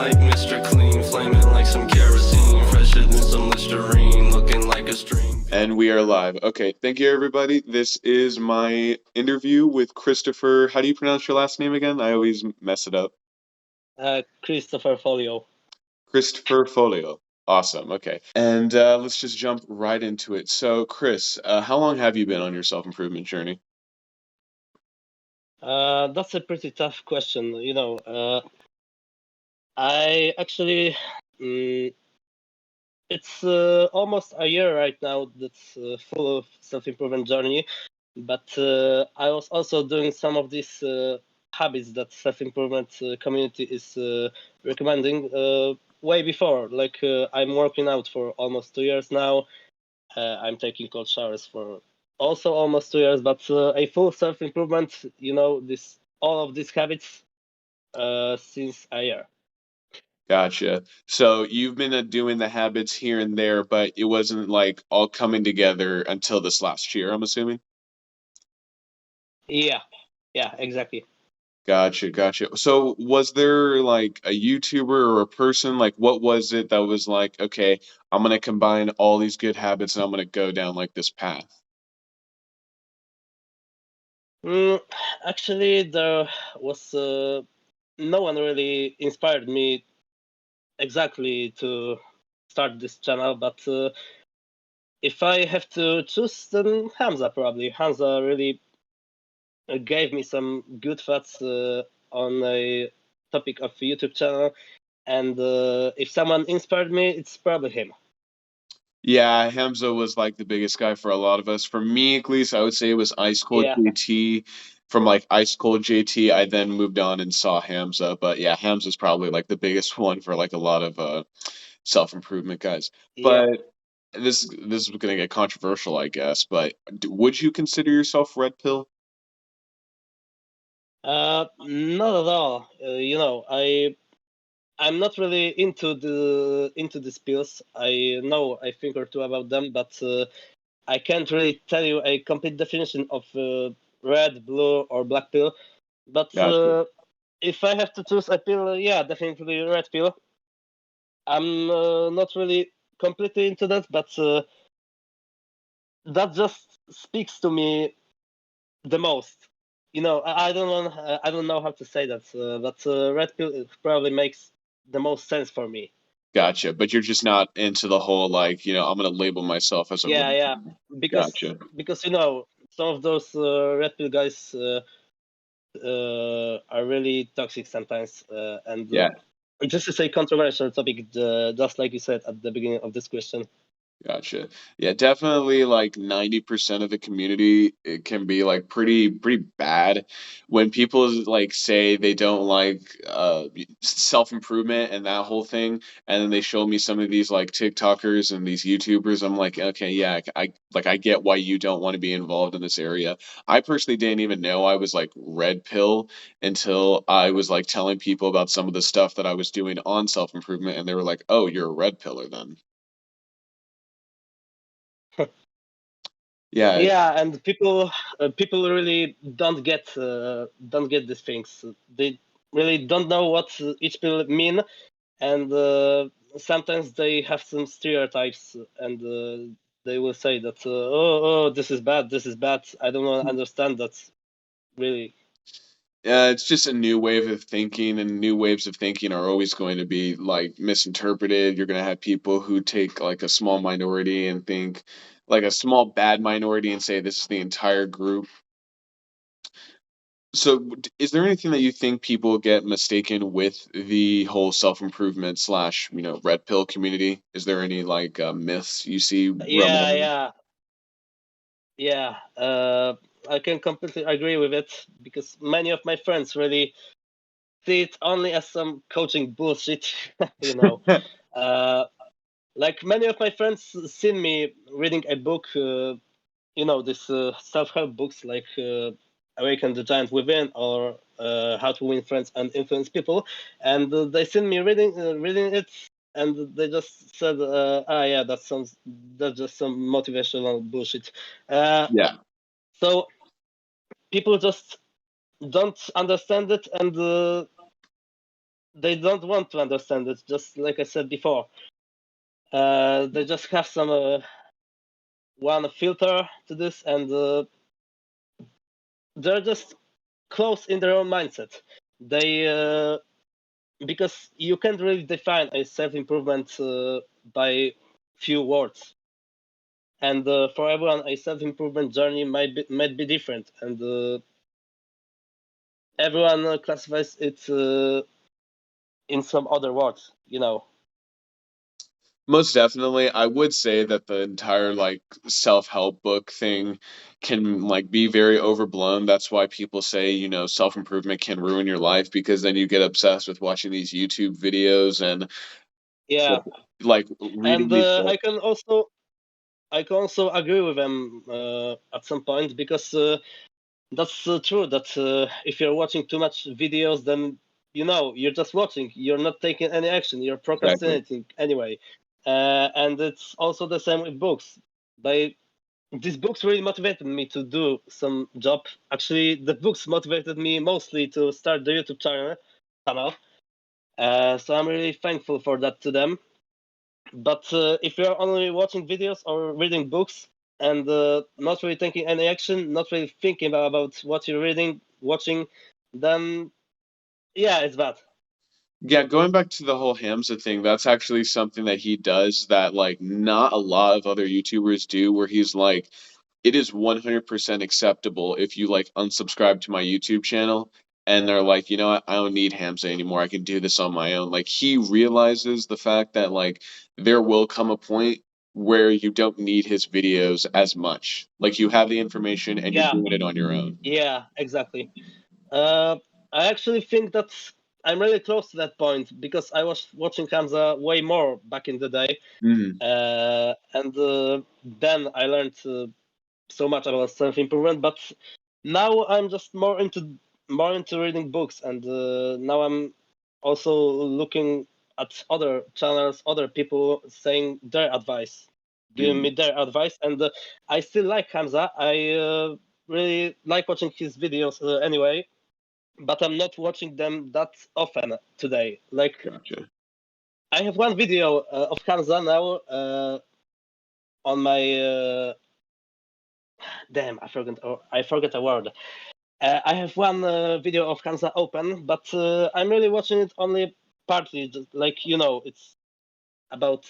like Mr. Clean, flaming like some kerosene, fresher than some Listerine, looking like a stream. And we are live. Okay, thank you everybody. This is my interview with Christopher. How do you pronounce your last name again? I always mess it up. Christopher Pholyo. Christopher Pholyo. Awesome. Okay. And let's just jump right into it. So, Chris, how long have you been on your self-improvement journey? That's a pretty tough question. I actually, it's almost a year right now that's full of self-improvement journey, but I was also doing some of these habits that self-improvement community is recommending way before. Like I'm working out for almost 2 years now. I'm taking cold showers for also almost 2 years, but a full self-improvement, this all of these habits since a year. Gotcha. So you've been doing the habits here and there, but it wasn't like all coming together until this last year, I'm assuming? Yeah, exactly. Gotcha. So was there like a YouTuber or a person, like what was it that was like, okay, I'm gonna combine all these good habits and I'm gonna go down like this path? Mm, Actually, there was no one really inspired me exactly to start this channel, but if I have to choose, then Hamza probably. Hamza really gave me some good thoughts on a topic of YouTube channel, and if someone inspired me, it's probably him. Yeah, Hamza was like the biggest guy for a lot of us. For me, at least, I would say it was Ice Cold Yeah, JT. From like Ice Cold JT, I then moved on and saw Hamza. But yeah, Hamza's probably like the biggest one for like a lot of self-improvement guys. yeah. But this is gonna get controversial, I guess. But would you consider yourself red pill? Not at all. I'm not really into these pills. I know a thing or two about them, but I can't really tell you a complete definition of red, blue, or black pill. But Gotcha. if I have to choose a pill, yeah, definitely red pill. I'm not really completely into that, but that just speaks to me the most. I don't know how to say that, but red pill probably makes the most sense for me. Gotcha. But you're just not into the whole like, I'm gonna label myself as a red Yeah, pill. because Gotcha. some of those red pill guys are really toxic sometimes, and Yeah. this is a controversial topic, just like you said at the beginning of this question. Gotcha. Yeah, definitely like 90% of the community it can be like pretty bad when people like say they don't like self-improvement and that whole thing and then they show me some of these like TikTokers and these YouTubers. I'm like, okay, yeah, I get why you don't want to be involved in this area. I personally didn't even know I was like red pill until I was like telling people about some of the stuff that I was doing on self-improvement and they were like, "Oh, you're a red pillar then." Yeah, Yeah, and people really don't get these things. They really don't know what each pill mean, and sometimes they have some stereotypes, and they will say that this is bad. I don't understand that really. it's just a new wave of thinking, and new waves of thinking are always going to be like misinterpreted. You're going to have people who take like a small minority and think like a small bad minority and say this is the entire group. So, is there anything that you think people get mistaken with the whole self-improvement slash, red pill community? Is there any like myths you see roaming Yeah, around? yeah. I can completely agree with it because many of my friends really see it only as some coaching bullshit. you know. Uh, like many of my friends seen me reading a book, this self-help books like Awaken the Giant Within or How to Win Friends and Influence People, and they seen me reading it, and they just said, yeah, that's just some motivational bullshit." Uh, Yeah. so people just don't understand it, and they don't want to understand it. Just like I said before, they just have some one filter to this, and they're just close in their own mindset. They because you can't really define a self improvement by few words, and for everyone, a self improvement journey might be different, and everyone classifies it in some other words, you know. Most definitely, I would say that the entire like self-help book thing can like be very overblown. That's why people say, self-improvement can ruin your life because then you get obsessed with watching these YouTube videos and Yeah, like reading and these books. I can also agree with them at some point, because that's true that if you're watching too much videos, then you're just watching. You're not taking any action. You're Exactly. procrastinating anyway. And it's also the same with books. By These books really motivated me to do some job. Actually, the books motivated me mostly to start the YouTube channel. So I'm really thankful for that to them. But if you're only watching videos or reading books and not really taking any action, not really thinking about what you're reading, watching, then yeah, it's bad. Yeah, going back to the whole Hamza thing, that's actually something that he does that like not a lot of other YouTubers do, where he's like, it is 100% acceptable if you like unsubscribe to my YouTube channel and they're like, you know what, I don't need Hamza anymore. I can do this on my own. Like he realizes the fact that like there will come a point where you don't need his videos as much. Like you have the information and you're Yeah, doing it on your own. yeah, exactly. Uh, I actually think that I'm really close to that point, because I was watching Hamza way more back in the day, Mhm. and then I learned so much about self improvement. But now I'm just more into reading books, and now I'm also looking at other channels, other people saying their advice, giving me Mhm. their advice, and I still like Hamza. I really like watching his videos anyway, but I'm not watching them that often today. Like, Gotcha. I have one video of Hamza now on my damn, I forgot a word. I have one video of Hamza open, but I'm really watching it only partly. Just like, it's about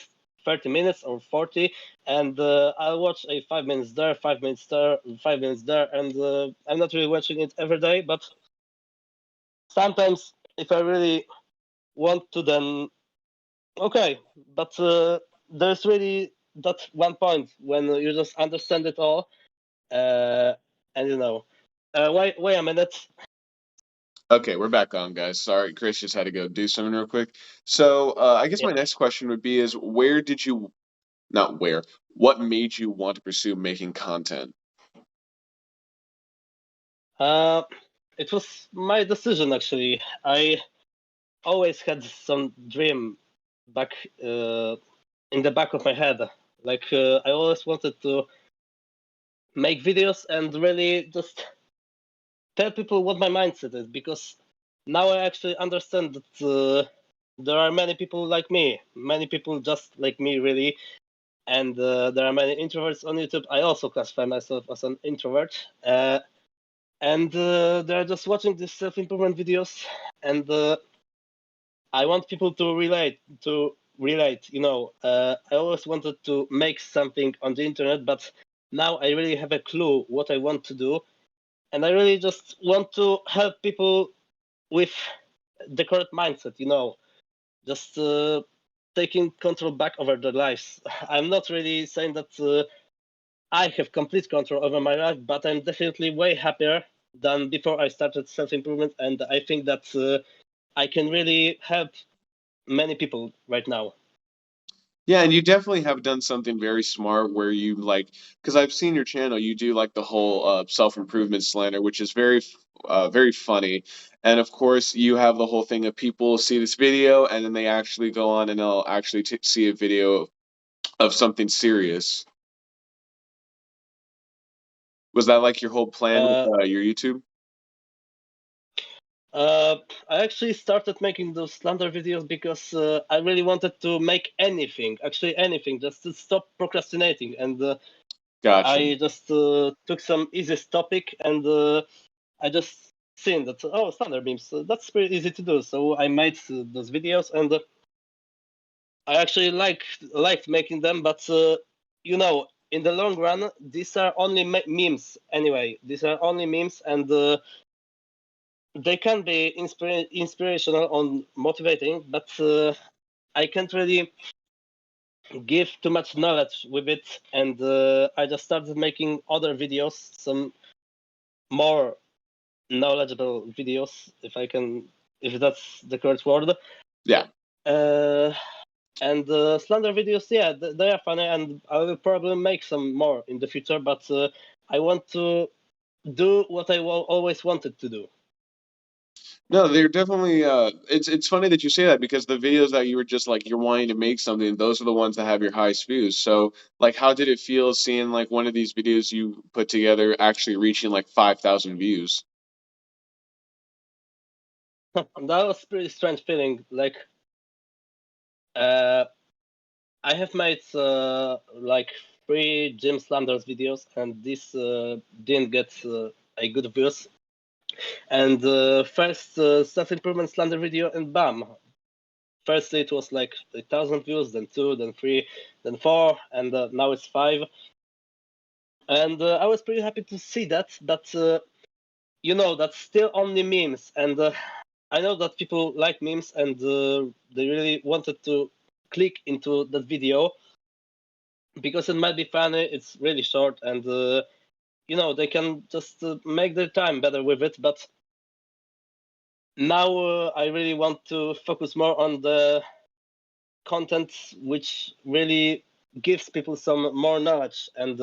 30 minutes or 40, and I'll watch a 5 minutes there, 5 minutes there, 5 minutes there, and I'm not really watching it every day. But sometimes, if I really want to, then okay. But there's really that one point when you just understand it all, uh, and wait a minute. Okay, we're back on, guys. Sorry, Chris just had to go do something real quick. So, I guess my next question would be is where did you, not where, what made you want to pursue making content? Uh, it was my decision, actually. I always had some dream back in the back of my head. Like, I always wanted to make videos and really just tell people what my mindset is, because now I actually understand that there are many people like me, many people just like me, really. And there are many introverts on YouTube. I also classify myself as an introvert. And they're just watching these self improvement videos, and I want people to relate. I always wanted to make something on the internet, but now I really have a clue what I want to do, and I really just want to help people with the correct mindset. Just taking control back over their lives. I'm not really saying that I have complete control over my life, but I'm definitely way happier than before I started self improvement, and I think that I can really help many people right now. Yeah, and you definitely have done something very smart where you like, because I've seen your channel, you do like the whole self-improvement slander, which is very funny. And of course, you have the whole thing of people see this video and then they actually go on and they'll actually see a video of something serious. Was that like your whole plan with Uh, your YouTube? Uh, I actually started making those slander videos because I really wanted to make anything, actually anything, just to stop procrastinating. And Gotcha. I just took some easiest topic and I just seen that, oh, slander memes, that's pretty easy to do. So I made those videos and I actually liked making them, but you know, in the long run, these are only memes anyway. These are only memes, and they can be inspirational and motivating, but I can't really give too much knowledge with it. And I just started making other videos, some more knowledgeable videos, if that's the correct word. Yeah. Uh, and slander videos, yeah, they are funny, and I will probably make some more in the future. But I want to do what I always wanted to do. No, they're definitely it's funny that you say that because the videos that you were just like you're wanting to make something, those are the ones that have your highest views. So, like how did it feel seeing like one of these videos you put together actually reaching like 5,000 views? And that was pretty strange feeling. Like, uh, I have made like 3 gym slanders videos, and this didn't get a good views. And first self improvement slander video, and bam, first it was like 1,000 views, then 2, then 3, then 4, and now it's 5. And I was pretty happy to see that. But you know, that's still only memes, and I know that people like memes, and they really wanted to click into that video because it might be funny. It's really short, and you know, they can just make their time better with it. But now I really want to focus more on the content which really gives people some more knowledge. And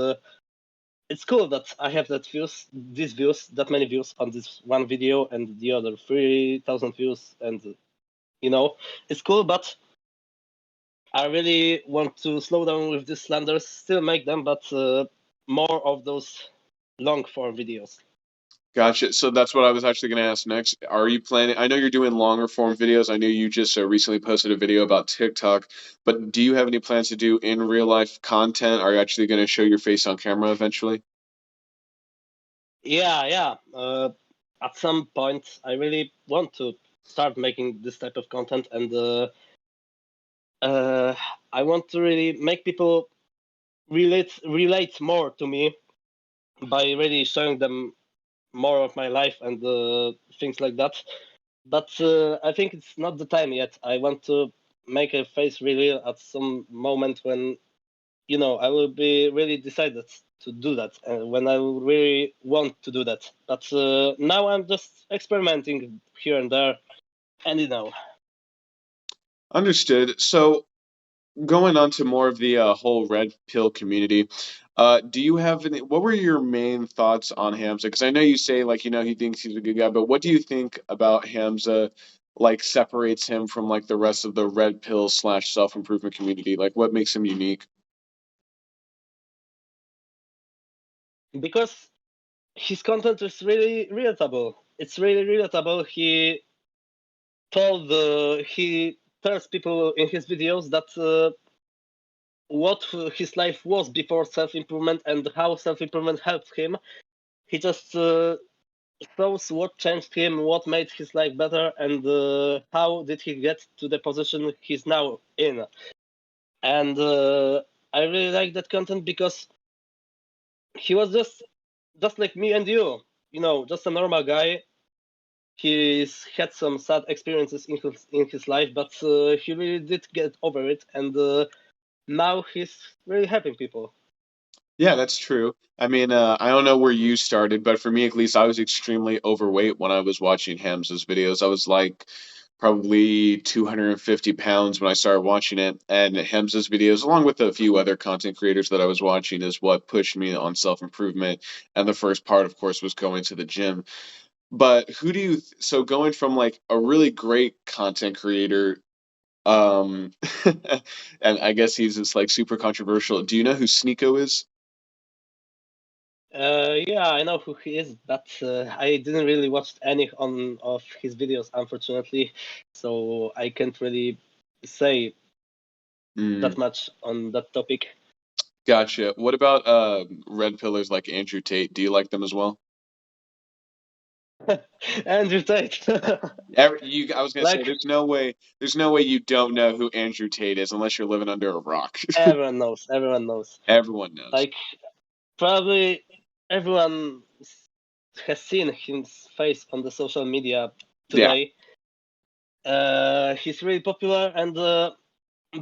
it's cool that I have that many views on this one video, and the other 3,000 views. And you know, it's cool, but I really want to slow down with these slanders, still make them, but more of those long form videos. Gotcha. So that's what I was actually going to ask next. Are you planning? I know you're doing longer form videos. I know you just recently posted a video about TikTok, but do you have any plans to do in real life content? Are you actually going to show your face on camera eventually? Yeah, yeah. At some point, I really want to start making this type of content, and uh, I want to really make people relate more to me by really showing them more of my life and things like that. But I think it's not the time yet. I want to make a face reveal at some moment when, you know, I will be really decided to do that, and when I will really want to do that. But now I'm just experimenting here and there, and you know. Understood. So going on to more of the whole red pill community, do you have any? What were your main thoughts on Hamza? Because I know you say like he thinks he's a good guy, but what do you think about Hamza? Like separates him from like the rest of the red pill slash self improvement community. Like what makes him unique? Because his content is really relatable. It's really relatable. He tells people in his videos that what his life was before self improvement and how self improvement helped him. He just shows what changed him, what made his life better, and how did he get to the position he's now in. And I really like that content because he was just like me and you know, just a normal guy. He's had some sad experiences in his life, but he really did get over it, and now he's really helping people. Yeah, that's true. I mean, I don't know where you started, but for me at least, I was extremely overweight when I was watching Hamza's videos. I was like probably 250 pounds when I started watching it, and Hamza's videos, along with a few other content creators that I was watching, is what pushed me on self-improvement. And the first part, of course, was going to the gym. But who do you, so going from like a really great content creator, um, and I guess he's just like super controversial. Do you know who Sneeko is? Yeah, I know who he is, but I didn't really watch any of his videos, unfortunately, so I can't really say Mm, that much on that topic. gotcha. What about red pillars like Andrew Tate? Do you like them as well? Andrew Tate. I was gonna say, Like there's no way you don't know who Andrew Tate is unless you're living under a rock. everyone knows, everyone knows. Everyone knows. Like probably everyone has seen his face on the social media Yeah, today. He's really popular, and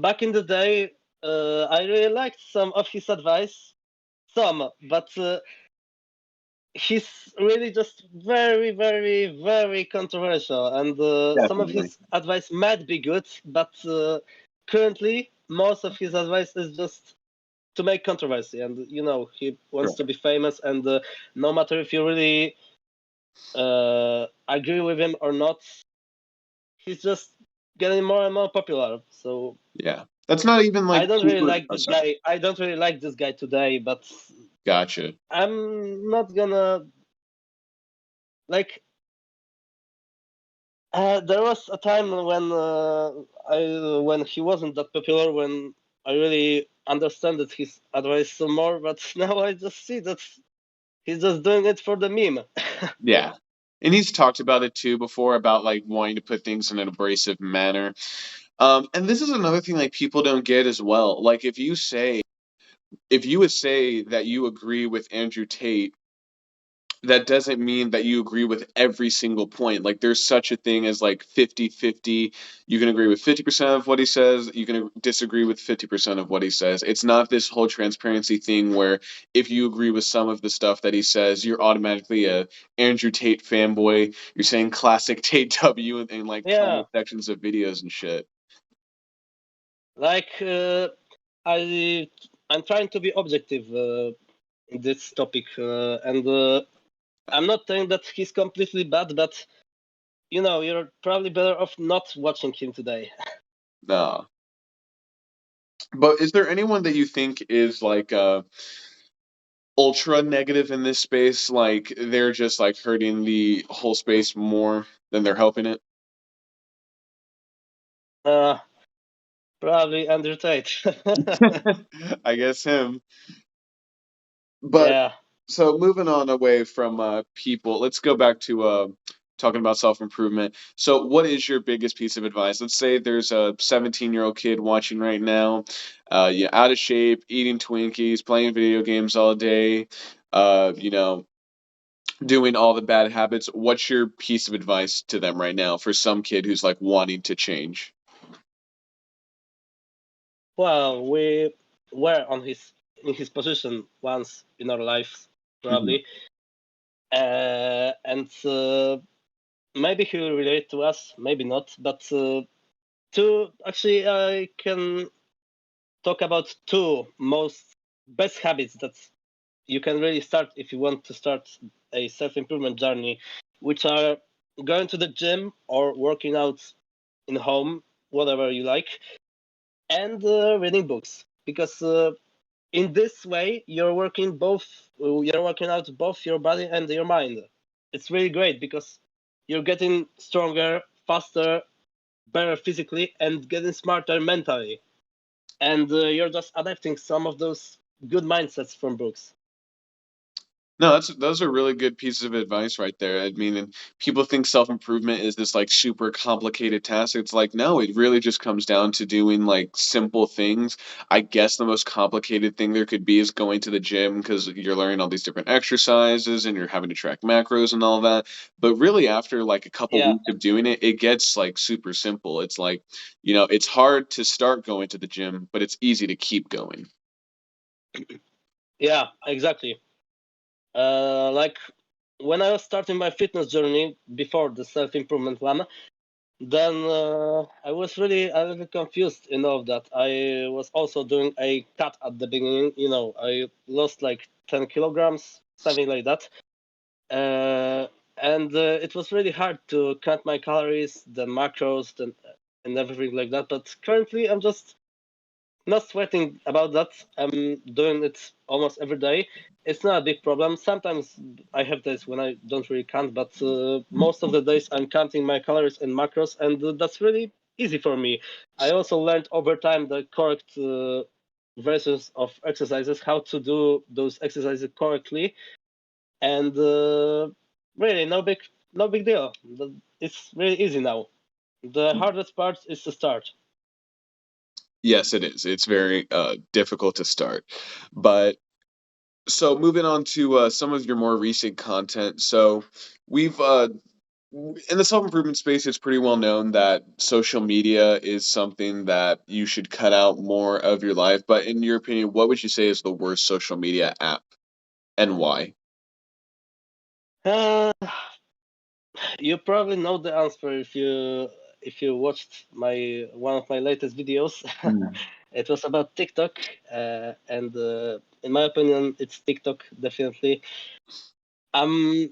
back in the day, I really liked some of his advice. Some, but he's really just very, very, very controversial, and some of definitely. his advice might be good, but currently most of his advice is just to make controversy, and he wants Sure. to be famous, and no matter if you really agree with him or not, he's just getting more and more popular. So Yeah. That's not even like I don't really super. like Oh, this sorry. guy. I don't really like this guy today, but Gotcha. I'm not gonna like. There was a time when he wasn't that popular, when I really understood his advice some more. But now I just see that he's just doing it for the meme. Yeah. And he's talked about it too before about like wanting to put things in an abrasive manner. And this is another thing like people don't get as well. Like if you would say that you agree with Andrew Tate, that doesn't mean that you agree with every single point. Like there's such a thing as like 50-50. You can agree with 50% of what he says, you can disagree with 50% of what he says. It's not this whole transparency thing where if you agree with some of the stuff that he says, you're automatically a Andrew Tate fanboy. You're saying classic Tate W in like Yeah, comment sections of videos and shit. like I I'm trying to be objective in this topic, and I'm not saying that he's completely bad, but you're probably better off not watching him today. No. But is there anyone that you think is like ultra negative in this space, like they're just like hurting the whole space more than they're helping it? Uh, Probably Andrew Tate. I guess him. But Yeah. so moving on away from people, let's go back to talking about self-improvement. So what is your biggest piece of advice? Let's say there's a 17-year-old kid watching right now, yeah, out of shape, eating Twinkies, playing video games all day, you know, doing all the bad habits. What's your piece of advice to them right now for some kid who's like wanting to change? Well, we were in his position once in our lives, Mhm. probably, and maybe he will relate to us, maybe not. But I can talk about two most best habits that you can really start if you want to start a self-improvement journey, which are going to the gym or working out in home, whatever you like, and reading books. Because in this way, you're working out both your body and your mind. It's really great because you're getting stronger, faster, better physically, and getting smarter mentally. And you're just adapting some of those good mindsets from books. No, those are really good pieces of advice right there. I mean, and people think self-improvement is this like super complicated task. It's like, no, it really just comes down to doing like simple things. I guess the most complicated thing there could be is going to the gym because you're learning all these different exercises and you're having to track macros and all that. But really, after like a couple Yeah, weeks of doing it, it gets like super simple. It's like, it's hard to start going to the gym, but it's easy to keep going. yeah, exactly. Like when I was starting my fitness journey before the self-improvement one, then I was really a little confused in all of that. I was also doing a cut at the beginning. I lost like 10 kilograms, something like that. And it was really hard to count my calories, the macros, and everything like that. But currently, I'm just not sweating about that. I'm doing it almost every day. It's not a big problem. Sometimes I have days when I don't really count, but most of the days I'm counting my calories and macros, and that's really easy for me. I also learned over time the correct versions of exercises, how to do those exercises correctly, and really no big deal. It's really easy now. The hardest part is to start. Yes, it is. It's very difficult to start. But so moving on to some of your more recent content. So we've in the self-improvement space, it's pretty well known that social media is something that you should cut out more of your life. But in your opinion, what would you say is the worst social media app and why? Uh, you probably know the answer if you watched my one of my latest videos. Mm. It was about TikTok, and in my opinion, it's TikTok definitely. Um,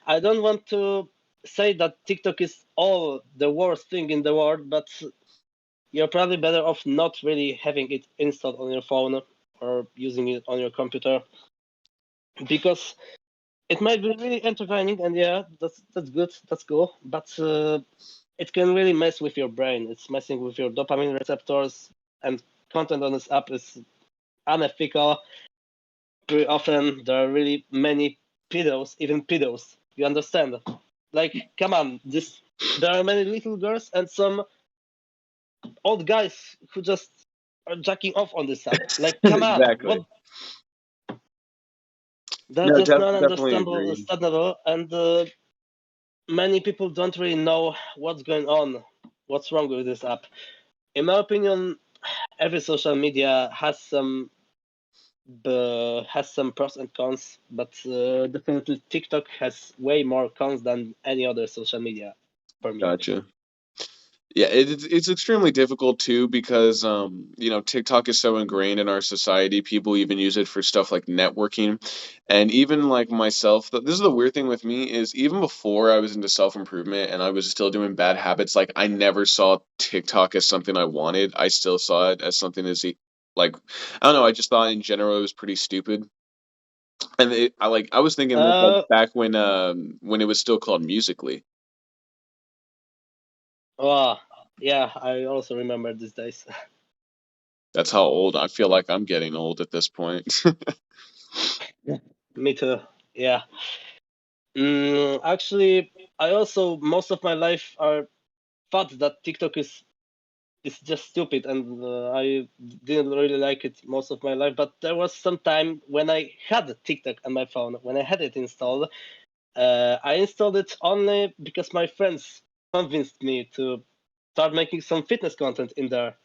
I don't want to say that TikTok is all the worst thing in the world, but you're probably better off not really having it installed on your phone or using it on your computer because it might be really entertaining and yeah, that's good, that's cool, but it can really mess with your brain. It's messing with your dopamine receptors, and content on this app is unethical. Very often there are really many pedos, even pedos. You understand? Like, come on, this there are many little girls and some old guys who just are jacking off on this app. Like, come on, Exactly. what? That's No, just not definitely agree. understandable, and many people don't really know what's going on, what's wrong with this app. In my opinion, every social media has some pros and cons, but definitely TikTok has way more cons than any other social media for me. Gotcha. Yeah, it's extremely difficult too because TikTok is so ingrained in our society. People even use it for stuff like networking, and even like myself. This is the weird thing with me is even before I was into self improvement and I was still doing bad habits. Like I never saw TikTok as something I wanted. I still saw it as something like I don't know. I just thought in general it was pretty stupid. And I was thinking this like Uh, back when it was still called Musically. oh, yeah, I also remember these days. That's how old I feel like I'm getting old at this point. Me too. Yeah. Actually, I also most of my life are thought that TikTok is just stupid, and I didn't really like it most of my life. But there was some time when I had TikTok on my phone, when I had it installed. I installed it only because my friends convinced me to start making some fitness content in there,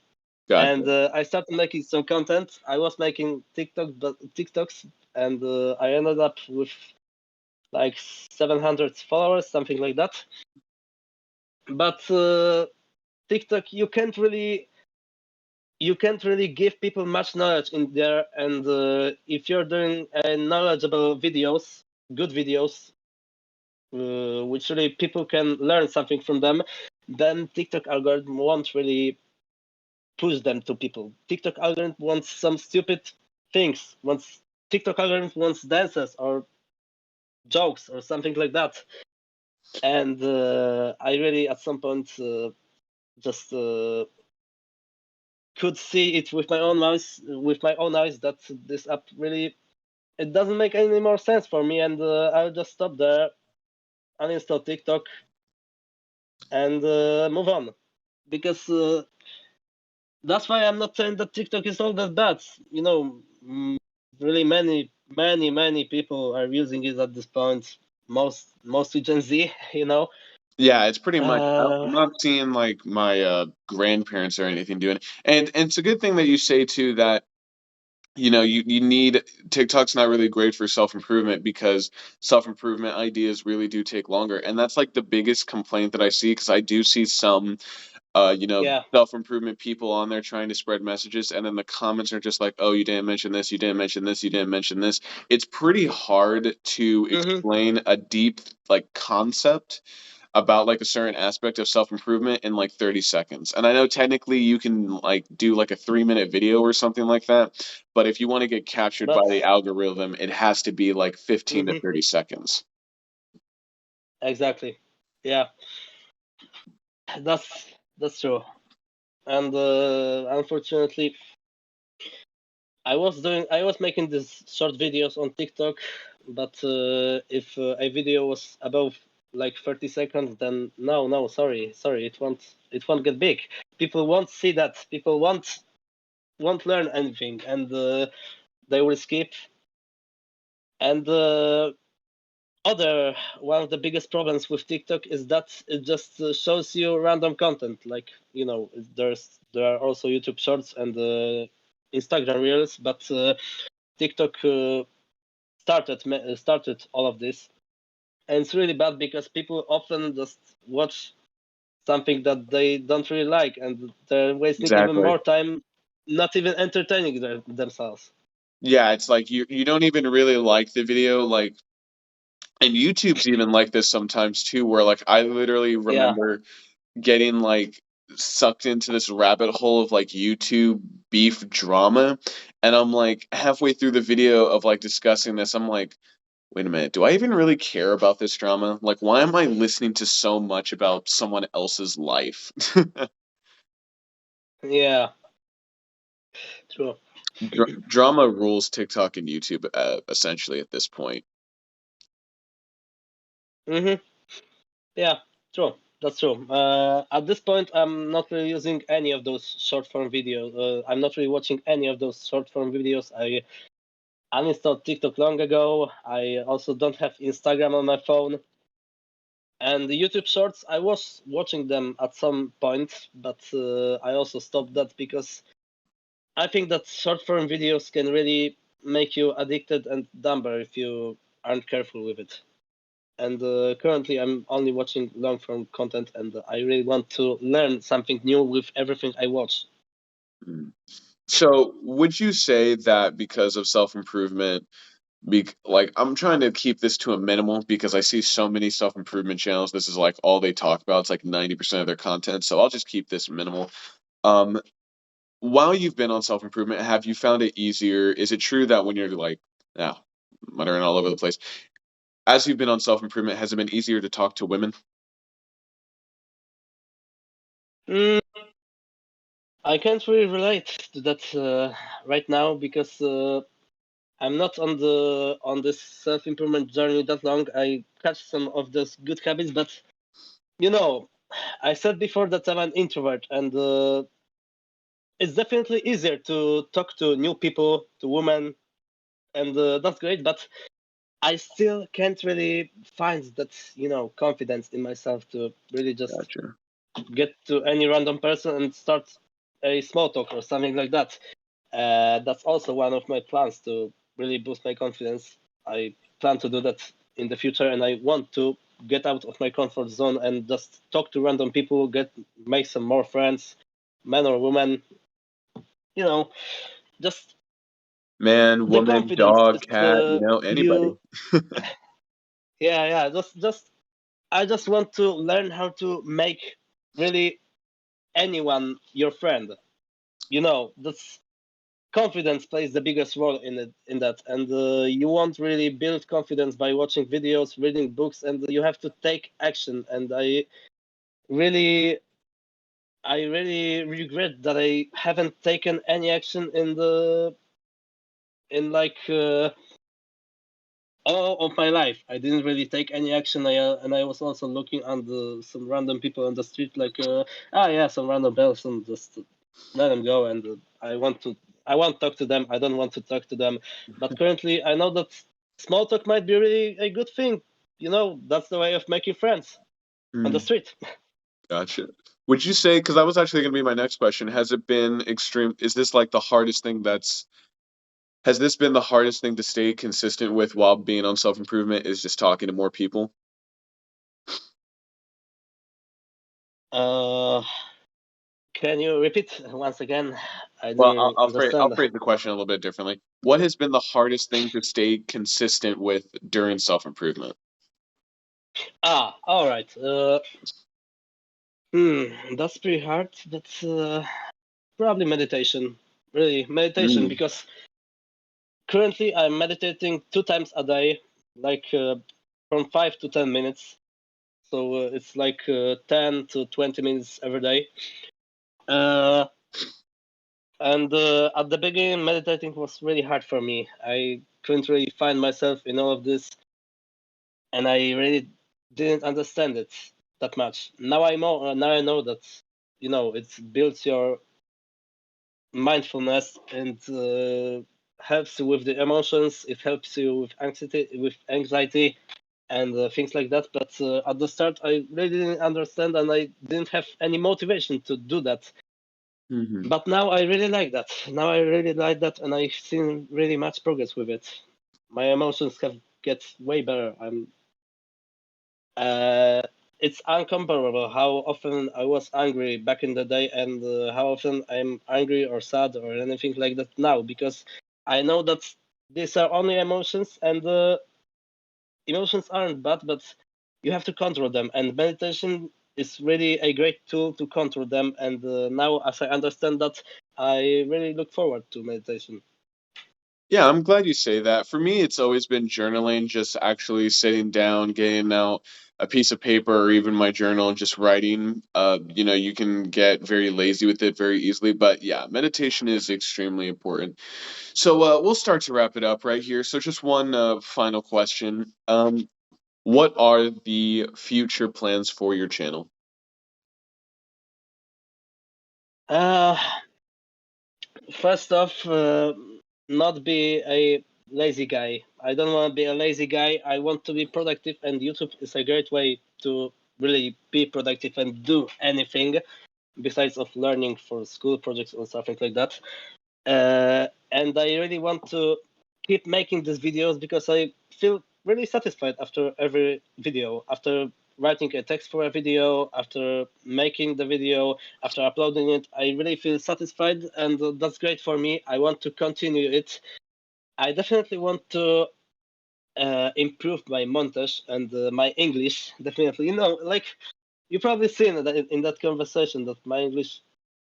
and Gotcha. I started making some content. I was making TikToks, and I ended up with like 700 followers, something like that. But TikTok, you can't really give people much knowledge in there, and if you're doing knowledgeable videos, good videos, which really people can learn something from them, then TikTok algorithm won't really push them to people. TikTok algorithm wants some stupid things. Wants TikTok algorithm wants dances or jokes or something like that. And I really at some point just could see it with my own eyes that this app really it doesn't make any more sense for me, and I'll just stop there, uninstall TikTok, and move on because that's why I'm not saying that TikTok is all that bad. You know, really many people are using it at this point. Mostly Gen Z. You know. Yeah, it's pretty much. I'm Uh, not seeing like my grandparents or anything doing it. And it's a good thing that you say too that you need TikTok's not really great for self improvement because self improvement ideas really do take longer, and that's like the biggest complaint that I see because I do see some yeah. self improvement people on there trying to spread messages, and then the comments are just like, oh, you didn't mention this, you didn't mention this, you didn't mention this. It's pretty hard to Hmm. explain a deep like concept about like a certain aspect of self-improvement in like 30 seconds. And I know technically you can like do like a 3-minute video or something like that, but if you want to get captured by But the algorithm, it has to be like 15 to mhm, 30 seconds. exactly. Yeah, that's true. And unfortunately, I was making these short videos on TikTok, but if a video was above like 30 seconds, then no, sorry, it won't get big. People won't see that. People won't learn anything, and they will skip. And other one of the biggest problems with TikTok is that it just shows you random content. Like there are also YouTube Shorts and Instagram Reels, but TikTok started all of this, and it's really bad because people often just watch something that they don't really like, and they're wasting even Exactly. more time, not even entertaining themselves. Yeah, it's like you don't even really like the video, like, and YouTube's even like this sometimes too, where like I literally Yeah, remember getting like sucked into this rabbit hole of like YouTube beef drama, and I'm like halfway through the video of like discussing this, I'm like, wait a minute, do I even really care about this drama? Like, why am I listening to so much about someone else's life? yeah, true. Drama rules TikTok and YouTube, essentially at this point. Mm-hmm. Yeah, true. That's true. At this point, I'm not really using any of those short form videos. I'm not really watching any of those short form videos. I uninstalled TikTok long ago. I also don't have Instagram on my phone. And the YouTube Shorts, I was watching them at some point, but I also stopped that because I think that short form videos can really make you addicted and dumber if you aren't careful with it. And currently, I'm only watching long form content, and I really want to learn something new with everything I watch. Mm. So, would you say that because of self-improvement, like I'm trying to keep this to a minimal because I see so many self-improvement channels, this is like all they talk about. It's like 90% of their content. So I'll just keep this minimal. Um, while you've been on self-improvement, have you found it easier? Is it true that when you're like, now muttering all over the place, as you've been on self-improvement, has it been easier to talk to women? Mm, I can't really relate to that right now because I'm not on this self improvement journey that long. I catch some of those good habits, but you know, I said before that I'm an introvert, and it's definitely easier to talk to new people, to women, and that's great. But I still can't really find that confidence in myself to really just Gotcha. get to any random person and start a small talk or something like that. That's also one of my plans to really boost my confidence. I plan to do that in the future, and I want to get out of my comfort zone and just talk to random people, make some more friends, men or women. You know, just Man, the woman, confidence dog, that cat, anybody. you. Yeah. Just I just want to learn how to make really anyone your friend. That's confidence plays the biggest role in that, and you won't really build confidence by watching videos, reading books, and you have to take action. And really I really regret that I haven't taken any action in like all of my life. I didn't really take any action. And I was also looking at some random people on the street, like yeah, some random person, just let them go. And I won't talk to them. I don't want to talk to them. But currently, I know that small talk might be really a good thing. That's the way of making friends on the Hmm, street. gotcha. Would you say, because that was actually going to be my next question, has it been extreme? Is this like the hardest thing has this been the hardest thing to stay consistent with while being on self-improvement is just talking to more people? uh, can you repeat once again? I Well, didn't really I'll understand. phrase the question a little bit differently. What has been the hardest thing to stay consistent with during self-improvement? All right. That's pretty hard. That's probably meditation. Really, meditation, Mm. because currently I'm meditating 2 times a day, like from 5 to 10 minutes. So it's like 10 to 20 minutes every day. And at the beginning, meditating was really hard for me. I couldn't really find myself in all of this, and I really didn't understand it that much. Now now I know that it builds your mindfulness and helps you with the emotions. It helps you with anxiety, and things like that. But at the start, I really didn't understand, and I didn't have any motivation to do that. Mhm. But now I really like that. Now I really like that, and I've seen really much progress with it. My emotions have get way better. Uh, it's uncomparable how often I was angry back in the day, and how often I'm angry or sad or anything like that now, because I know that these are only emotions, and emotions aren't bad, but you have to control them. And meditation is really a great tool to control them. And now, as I understand that, I really look forward to meditation. Yeah, I'm glad you say that. For me, it's always been journaling, just actually sitting down, getting out a piece of paper or even my journal and just writing. You can get very lazy with it very easily, but yeah, meditation is extremely important. So we'll start to wrap it up right here. So just one final question. What are the future plans for your channel? Uh, First off, not be a lazy guy. I don't want to be a lazy guy. I want to be productive, and YouTube is a great way to really be productive and do anything besides of learning for school projects or something like that. And I really want to keep making these videos because I feel really satisfied after every video, after writing a text for a video, after making the video, after uploading it. I really feel satisfied, and that's great for me. I want to continue it. I definitely want to improve my montage and my English. Definitely, like you probably seen that in that conversation that my English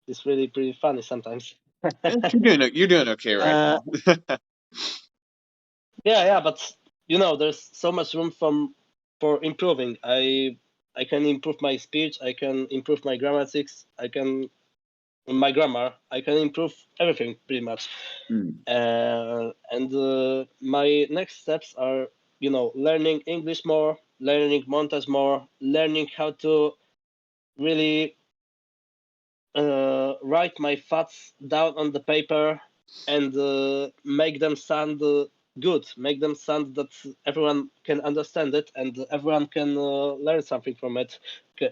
is really pretty funny sometimes. You're doing okay right uh, now. yeah, but there's so much room for improving. I can improve my speech. I can improve my grammatics. My grammar. I can improve everything pretty much. Mm. And my next steps are, learning English more, learning montage more, learning how to really write my thoughts down on the paper and make them sound good, make them sound that everyone can understand it and everyone can learn something from it.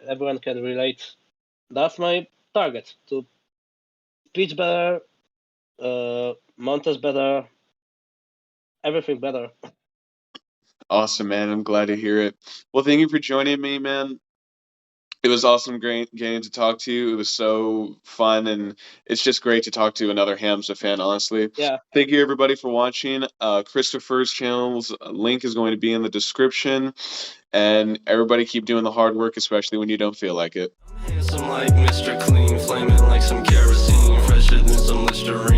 Everyone can relate. That's my target: to speech better, montage better, everything better. Awesome, man. I'm glad to hear it. Well, thank you for joining me, man. It was awesome getting to talk to you. It was so fun, and it's just great to talk to another Hamza fan, honestly. Yeah, Thank you, everybody, for watching. Christopher's channel's link is going to be in the description, and everybody keep doing the hard work, especially when you don't feel like it. Handsome like Mr. Clean, flaming like some kerosene, fresher than some Listerine.